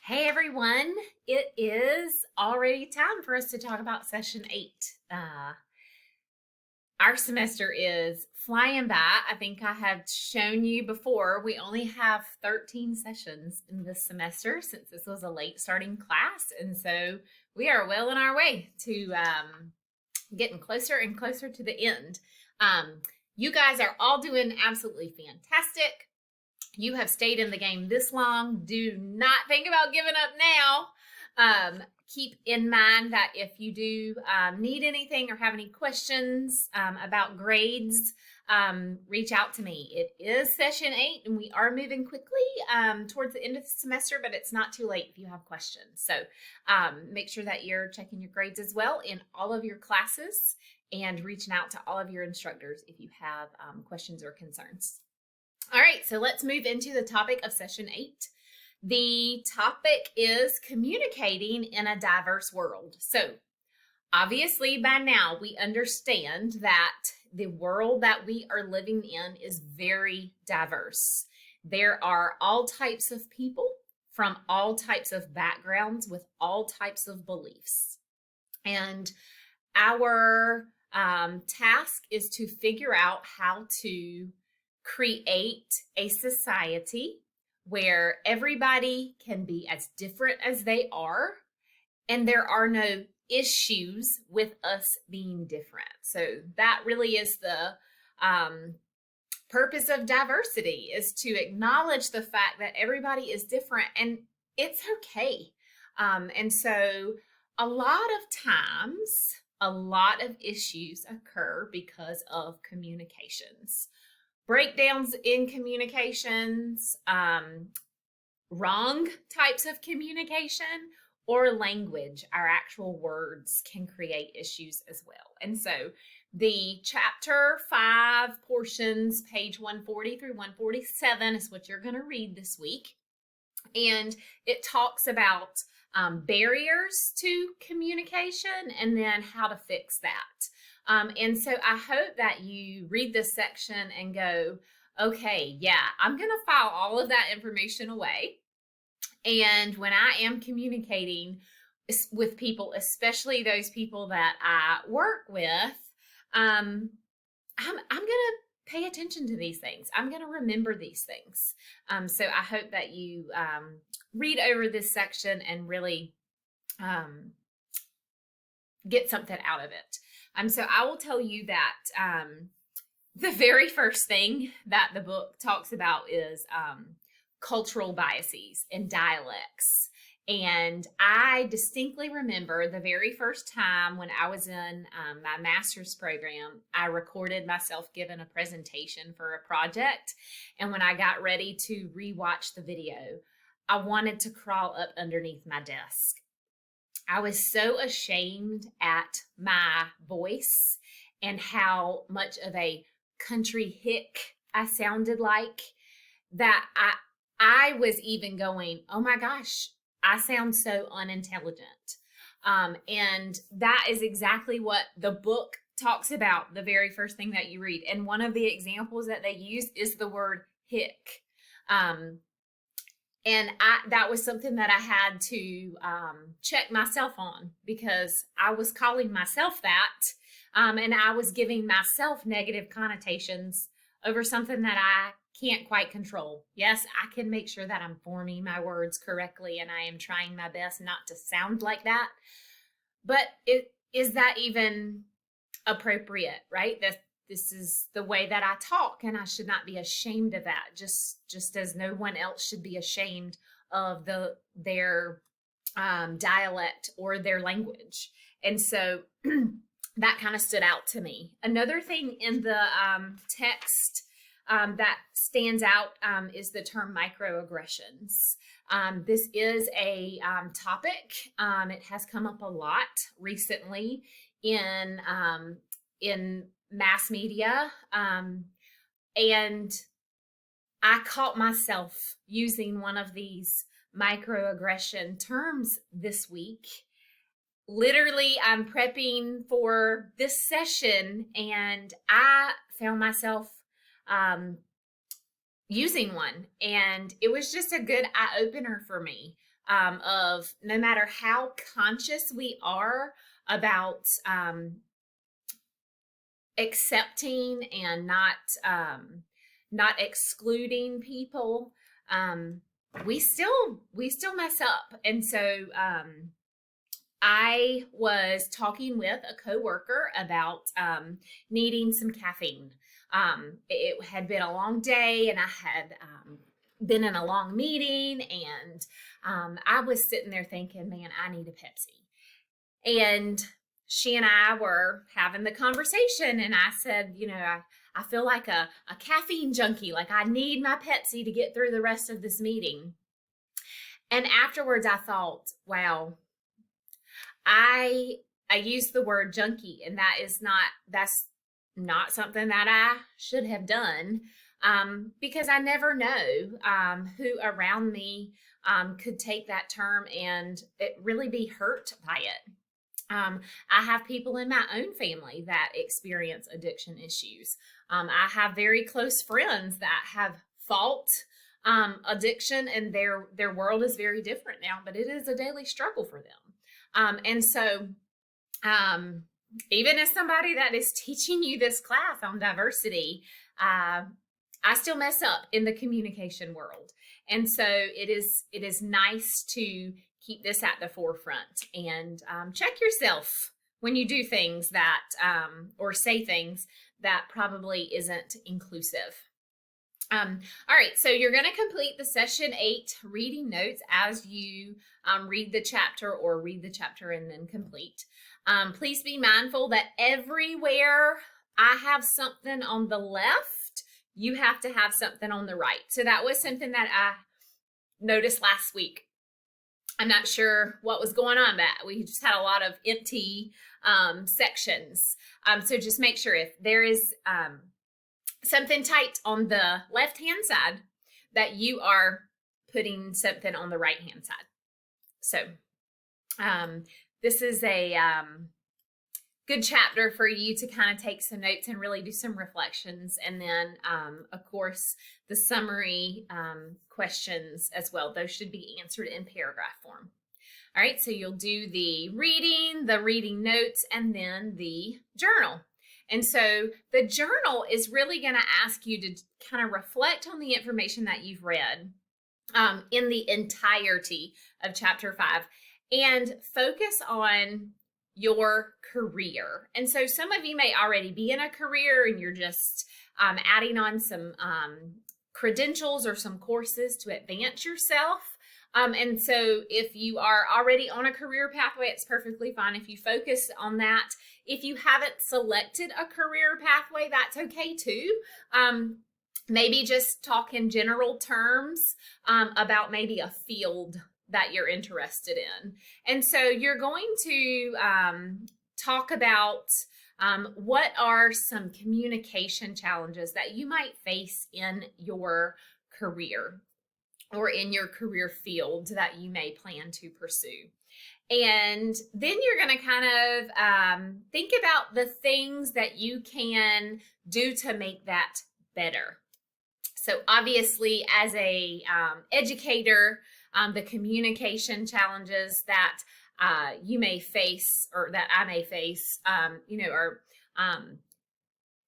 Hey everyone, it is already time for us to talk about session 8. Our semester is flying by. I think I have shown you before, we only have 13 sessions in this semester since this was a late starting class. And so we are well on our way to getting closer and closer to the end. You guys are all doing absolutely fantastic. You have stayed in the game this long. Do not think about giving up now. Keep in mind that if you do need anything or have any questions about grades, reach out to me. It is session 8 and we are moving quickly towards the end of the semester, but it's not too late if you have questions. So make sure that you're checking your grades as well in all of your classes and reaching out to all of your instructors if you have questions or concerns. All right, so let's move into the topic of session 8. The topic is communicating in a diverse world. So obviously by now we understand that the world that we are living in is very diverse. There are all types of people from all types of backgrounds with all types of beliefs. And our task is to figure out how to create a society where everybody can be as different as they are and there are no issues with us being different. So that really is the purpose of diversity, is to acknowledge the fact that everybody is different and it's okay. And so a lot of times, a lot of issues occur because of communications. Breakdowns in communications, wrong types of communication, or language, our actual words can create issues as well. And so the chapter 5 portions, page 140 through 147 is what you're going to read this week. And it talks about barriers to communication and then how to fix that. And so I hope that you read this section and go, okay, yeah, I'm going to file all of that information away. And when I am communicating with people, especially those people that I work with, I'm going to pay attention to these things. I'm going to remember these things. So I hope that you read over this section and really get something out of it. So I will tell you that the very first thing that the book talks about is cultural biases and dialects. And I distinctly remember the very first time when I was in my master's program, I recorded myself giving a presentation for a project. And when I got ready to rewatch the video, I wanted to crawl up underneath my desk. I was so ashamed at my voice and how much of a country hick I sounded like that I was even going, oh my gosh, I sound so unintelligent. And that is exactly what the book talks about, the very first thing that you read. And one of the examples that they use is the word hick. And that was something that I had to check myself on, because I was calling myself that, and I was giving myself negative connotations over something that I can't quite control. Yes, I can make sure that I'm forming my words correctly and I am trying my best not to sound like that. But is that even appropriate, right? This is the way that I talk, and I should not be ashamed of that, just as no one else should be ashamed of their dialect or their language. And so that kind of stood out to me. Another thing in the text that stands out is the term microaggressions. This is a topic. It has come up a lot recently in mass media, and I caught myself using one of these microaggression terms this week. Literally, I'm prepping for this session and I found myself using one, and it was just a good eye opener for me. of no matter how conscious we are about accepting and not excluding people, we still mess up. And so I was talking with a coworker about needing some caffeine. It had been a long day, and I had been in a long meeting, and I was sitting there thinking, man, I need a Pepsi. And she and I were having the conversation, and I said, I feel like a caffeine junkie. Like, I need my Pepsi to get through the rest of this meeting. And afterwards I thought, wow, I used the word junkie, and that's not something that I should have done, because I never know who around me could take that term and it really be hurt by it. I have people in my own family that experience addiction issues. I have very close friends that have fought addiction, and their world is very different now, but it is a daily struggle for them. And so even as somebody that is teaching you this class on diversity, I still mess up in the communication world. And so it is nice to keep this at the forefront, and check yourself when you do things that or say things that probably isn't inclusive. All right, so you're going to complete the session 8 reading notes as you read the chapter, or read the chapter and then complete. Please be mindful that everywhere I have something on the left, you have to have something on the right. So that was something that I noticed last week. I'm not sure what was going on, but we just had a lot of empty sections. So just make sure if there is something typed on the left-hand side, that you are putting something on the right-hand side. So this is a good chapter for you to kind of take some notes and really do some reflections. And then, of course, the summary questions as well. Those should be answered in paragraph form. All right, so you'll do the reading notes, and then the journal. And so the journal is really going to ask you to kind of reflect on the information that you've read in the entirety of chapter 5, and focus on your career. And so some of you may already be in a career, and you're just adding on some credentials or some courses to advance yourself. And so if you are already on a career pathway, it's perfectly fine if you focus on that. If you haven't selected a career pathway, that's okay too. Maybe just talk in general terms about maybe a field that you're interested in. And so you're going to talk about what are some communication challenges that you might face in your career, or in your career field that you may plan to pursue. And then you're going to kind of think about the things that you can do to make that better. So obviously, as a educator, the communication challenges that you may face, or that I may face, are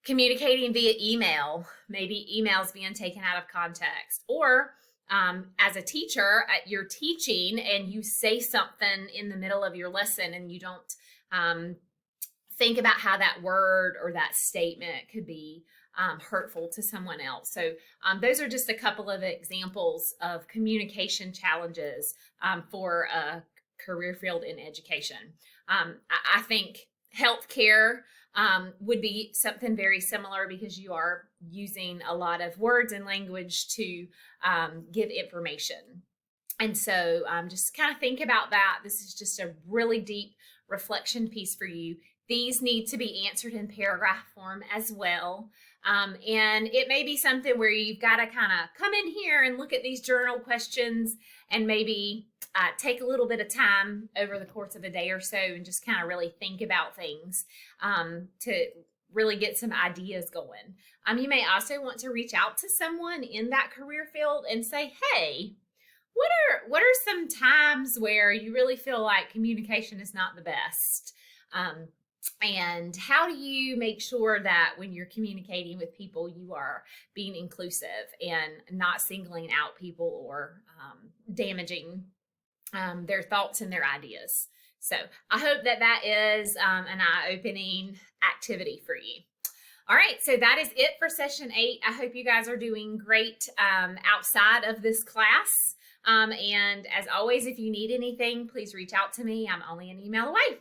communicating via email, maybe emails being taken out of context, or as a teacher, you're teaching and you say something in the middle of your lesson and you don't think about how that word or that statement could be hurtful to someone else. So those are just a couple of examples of communication challenges for a career field in education. I think healthcare would be something very similar, because you are using a lot of words and language to give information. And so just kind of think about that. This is just a really deep reflection piece for you. These need to be answered in paragraph form as well. And it may be something where you've got to kind of come in here and look at these journal questions, and maybe take a little bit of time over the course of a day or so and just kind of really think about things to really get some ideas going. You may also want to reach out to someone in that career field and say, hey, what are some times where you really feel like communication is not the best. And how do you make sure that when you're communicating with people, you are being inclusive and not singling out people or damaging their thoughts and their ideas? So I hope that is an eye-opening activity for you. All right, so that is it for session 8. I hope you guys are doing great outside of this class. And as always, if you need anything, please reach out to me. I'm only an email away.